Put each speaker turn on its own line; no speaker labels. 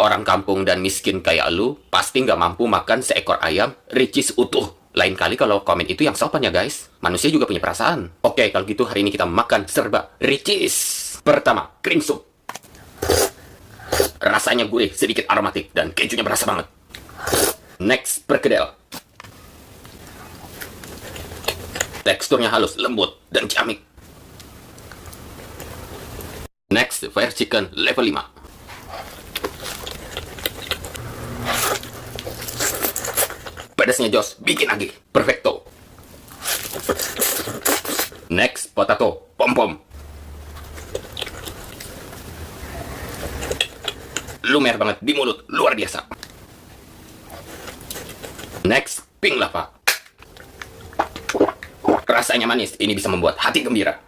Orang kampung dan miskin kayak lu pasti nggak mampu makan seekor ayam ricis utuh. Lain kali kalau komen itu yang sopan ya guys. Manusia juga punya perasaan. Oke, kalau gitu hari ini kita makan serba ricis. Pertama, cream soup. Rasanya gurih, sedikit aromatik, dan kejunya berasa banget. Next, perkedel. Teksturnya halus, lembut, dan ciamik. Next, fire chicken level 5. Pedasnya jos, bikin lagi. Perfecto. Next, potato, pom-pom. Lumer banget di mulut, luar biasa. Next, pink lava. Rasanya manis, ini bisa membuat hati gembira.